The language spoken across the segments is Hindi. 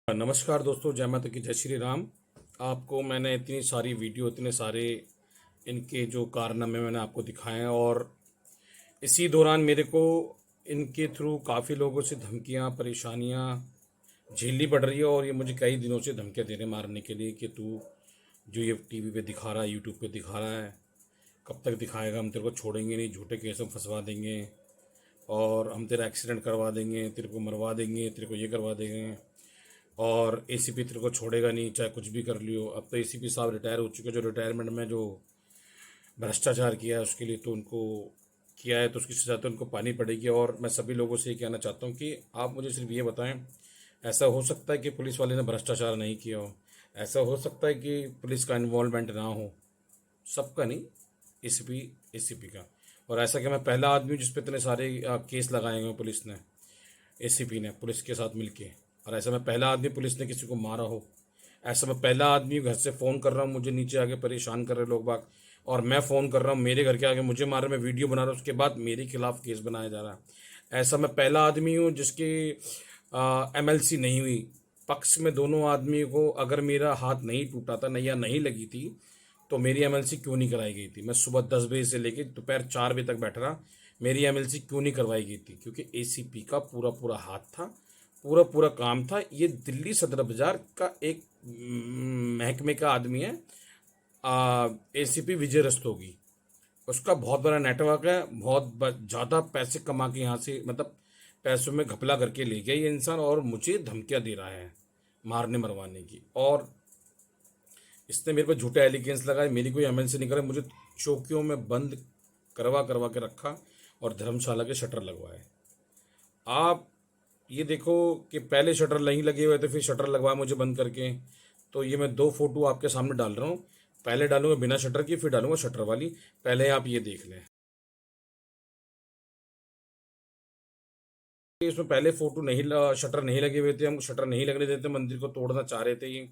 नमस्कार दोस्तों, जय माता की, जय श्री राम। आपको मैंने इतनी सारी वीडियो, इतने सारे इनके जो कारनामे मैंने आपको दिखाए हैं, और इसी दौरान मेरे को इनके थ्रू काफ़ी लोगों से धमकियां, परेशानियां झेलनी पड़ रही है। और ये मुझे कई दिनों से धमकियां दे रहे हैं मारने के लिए कि तू जो ये टीवी पे दिखा रहा है, यूट्यूब पे दिखा रहा है, कब तक दिखाएगा, हम तेरे को छोड़ेंगे नहीं, झूठे केस में फंसवा देंगे और हम तेरा एक्सीडेंट करवा देंगे, तेरे को मरवा देंगे, तेरे को ये करवा देंगे, और एसीपी तेरे को छोड़ेगा नहीं चाहे कुछ भी कर लियो। अब तो एसीपी साहब रिटायर हो चुके हैं। जो रिटायरमेंट में जो भ्रष्टाचार किया है उसके लिए तो उनको किया है, तो उसकी सजा तो उनको पानी पड़ेगी। और मैं सभी लोगों से ये कहना चाहता हूँ कि आप मुझे सिर्फ ये बताएं, ऐसा हो सकता है कि पुलिस वाले ने भ्रष्टाचार नहीं किया हो, ऐसा हो सकता है कि पुलिस का इन्वॉल्वमेंट ना हो, सबका नहीं, एसीपी एसीपी का। और ऐसा कि मैं पहला आदमी हूँ जिस पे इतने सारे केस लगाए हुए हैं पुलिस ने, एसीपी ने पुलिस के साथ मिलके। और ऐसा मैं पहला आदमी पुलिस ने किसी को मारा हो, ऐसा मैं पहला आदमी घर से फ़ोन कर रहा हूँ, मुझे नीचे आके परेशान कर रहे लोग बाग, और मैं फ़ोन कर रहा हूँ, मेरे घर के आगे मुझे मार रहे, मैं वीडियो बना रहा हूँ, उसके बाद मेरे खिलाफ केस बनाया जा रहा है। ऐसा मैं पहला आदमी हूँ जिसकी एमएलसी नहीं हुई। पक्ष में दोनों आदमी को, अगर मेरा हाथ नहीं टूटा था नहीं या नहीं लगी थी तो मेरी एमएलसी क्यों नहीं कराई गई थी। मैं सुबह 10 बजे से लेकर दोपहर 4 बजे तक बैठ रहा, मेरी एमएलसी क्यों नहीं करवाई गई थी? क्योंकि एसीपी का पूरा पूरा हाथ था, पूरा पूरा काम था। ये दिल्ली सदर बाजार का एक महकमे का आदमी है, एसीपी विजय रस्तोगी। उसका बहुत बड़ा नेटवर्क है, बहुत ज़्यादा पैसे कमा के यहाँ से, मतलब पैसों में घपला करके ले गया ये इंसान, और मुझे धमकियाँ दे रहा है मारने मरवाने की। और इसने मेरे पर झूठे एलिगेंस लगाए, मेरी कोई एमएलसी नहीं करे, मुझे चौकियों में बंद करवा करवा के रखा और धर्मशाला के शटर लगवाए। आप ये देखो कि पहले शटर नहीं लगे हुए थे, फिर शटर लगवाया मुझे बंद करके। तो ये मैं दो फोटो आपके सामने डाल रहा हूँ, पहले डालूंगा बिना शटर की, फिर डालूंगा शटर वाली। पहले आप ये देख लें, इसमें पहले फोटो नहीं शटर नहीं लगे हुए थे, हम शटर नहीं लगने देते, मंदिर को तोड़ना चाह रहे थे ये।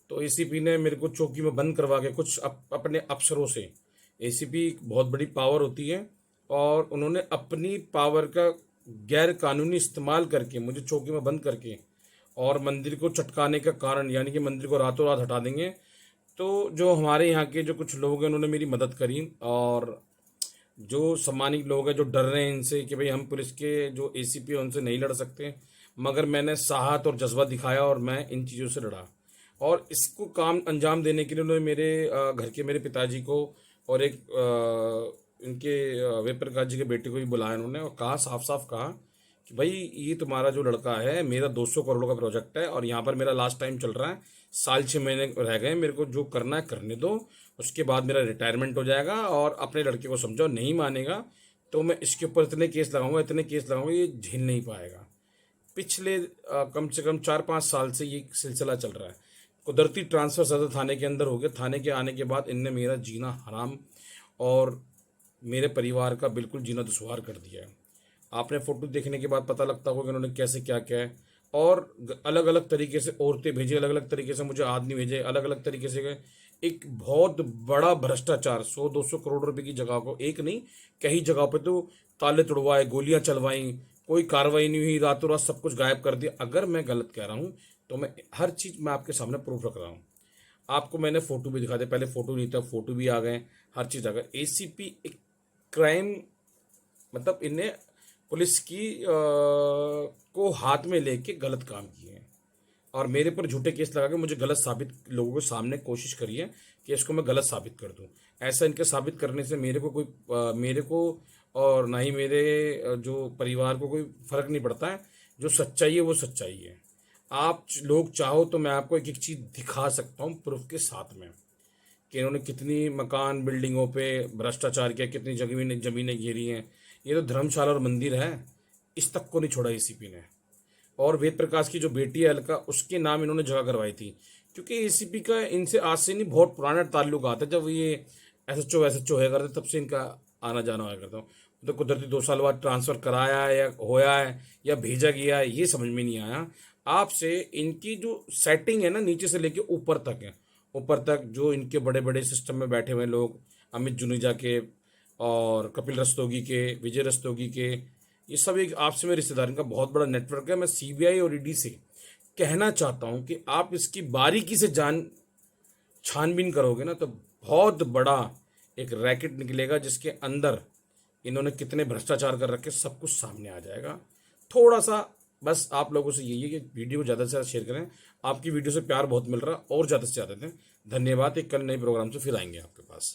तो एसीपी ने मेरे को चौकी में बंद करवा के कुछ अपने अफसरों से, एसीपी बहुत बड़ी पावर होती है, और उन्होंने अपनी पावर का गैर कानूनी इस्तेमाल करके मुझे चौकी में बंद करके और मंदिर को चटकाने का कारण, यानी कि मंदिर को रातों रात हटा देंगे। तो जो हमारे यहाँ के जो कुछ लोग हैं उन्होंने मेरी मदद करी, और जो सम्मानित लोग हैं जो डर रहे हैं इनसे कि भाई हम पुलिस के जो एसीपी हैं उनसे नहीं लड़ सकते, मगर मैंने साहस और जज्बा दिखाया और मैं इन चीज़ों से लड़ा। और इसको काम अंजाम देने के लिए उन्होंने मेरे घर के मेरे पिताजी को और एक इनके वेद प्रकाश जी के बेटे को भी बुलाया उन्होंने, और कहा, साफ साफ कहा कि भाई ये तुम्हारा जो लड़का है, मेरा 200 करोड़ का प्रोजेक्ट है और यहाँ पर मेरा लास्ट टाइम चल रहा है, साल 6 महीने रह गए, मेरे को जो करना है करने दो, उसके बाद मेरा रिटायरमेंट हो जाएगा। और अपने लड़के को समझाओ, नहीं मानेगा तो मैं इसके ऊपर इतने केस लगाऊंगा, इतने केस लगाऊंगा, ये झेल नहीं पाएगा। पिछले कम से कम 4-5 साल से ये सिलसिला चल रहा है। कुदरती ट्रांसफ़र सदर थाने के अंदर हो गया। थाने के आने के बाद इनने मेरा जीना हराम और मेरे परिवार का बिल्कुल जीना दुश्वार कर दिया है। आपने फ़ोटो देखने के बाद पता लगता होगा कि उन्होंने कैसे क्या किया है। और अलग अलग तरीके से औरतें भेजी, अलग अलग तरीके से मुझे आदमी भेजे, अलग अलग तरीके से गए। एक बहुत बड़ा भ्रष्टाचार, 100-200 करोड़ रुपए की जगह को, एक नहीं कई जगह पे तो ताले तोड़वाए, गोलियां चलवाई, कोई कार्रवाई नहीं हुई, रातों रात सब कुछ गायब कर दिया। अगर मैं गलत कह रहा हूँ तो मैं हर चीज़ मैं आपके सामने प्रूफ रख रहा हूँ। आपको मैंने फ़ोटो भी दिखा दिया, पहले फ़ोटो नहीं था, फ़ोटो भी आ गए, हर चीज़ आ गए। एसीपी एक क्राइम, मतलब इनने पुलिस की को हाथ में लेके गलत काम किए हैं, और मेरे पर झूठे केस लगा के मुझे गलत साबित, लोगों के सामने कोशिश करी है कि इसको मैं गलत साबित कर दूं। ऐसा इनके साबित करने से मेरे को कोई मेरे को और ना ही मेरे जो परिवार को कोई फर्क नहीं पड़ता है। जो सच्चाई है वो सच्चाई है। आप लोग चाहो तो मैं आपको एक एक चीज़ दिखा सकता हूँ प्रूफ के साथ में, कि इन्होंने कितनी मकान बिल्डिंगों पे भ्रष्टाचार किया, कितनी जमीनें जमीनें घेरी हैं। ये तो धर्मशाला और मंदिर है, इस तक को नहीं छोड़ा एसीपी ने। और वेद प्रकाश की जो बेटी है अलका, उसके नाम इन्होंने जगह करवाई थी, क्योंकि एसीपी का इनसे आज से नहीं बहुत पुराना ताल्लुक आता है। जब ये एसएचओ है करते तब से इनका आना जाना हुआ करता हूँ। तो कुदरती 2 साल बाद ट्रांसफ़र कराया है या होया है या भेजा गया है, ये समझ में नहीं आया। आपसे इनकी जो सेटिंग है ना, नीचे से लेके ऊपर तक है, ऊपर तक जो इनके बड़े बड़े सिस्टम में बैठे हुए लोग, अमित जुनेजा के और कपिल रस्तोगी के, विजय रस्तोगी के, ये सब एक आपस में रिश्तेदार, इनका बहुत बड़ा नेटवर्क है। मैं सीबीआई और ईडी से कहना चाहता हूं कि आप इसकी बारीकी से छानबीन करोगे ना तो बहुत बड़ा एक रैकेट निकलेगा, जिसके अंदर इन्होंने कितने भ्रष्टाचार कर रखे सब कुछ सामने आ जाएगा। थोड़ा सा बस आप लोगों से यही है कि वीडियो को ज़्यादा से ज़्यादा शेयर करें। आपकी वीडियो से प्यार बहुत मिल रहा, और ज़्यादा से ज़्यादा दें। धन्यवाद। एक कल नए प्रोग्राम से फिर आएंगे आपके पास।